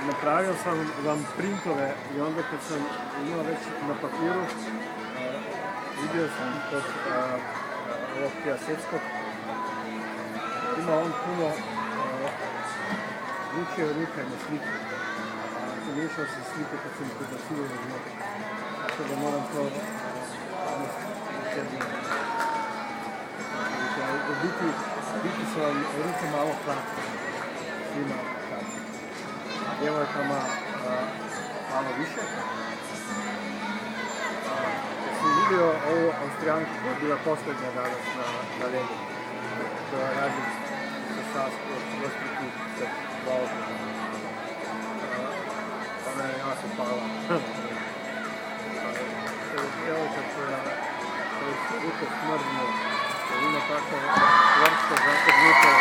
napravio sam vam printove i onda kad sam imao već na papiru, vidio sam kod ovog Piasetskog, ima on puno ruke na slike. Sam išao sa slike kad sam podnosio na znotak. Tako da moram to u biti su vam ruke malo kratke. Svima kratke. Djevojkama malo više. Sam vidio ovu Austrijanku koja je bila posljednja danas na redu. Koja radi sa Sasku od Gospitu sa Valkom. Ona je jako pala. Djevojka koja su ruke smrdne, koja ima tako čvrsto zategnuto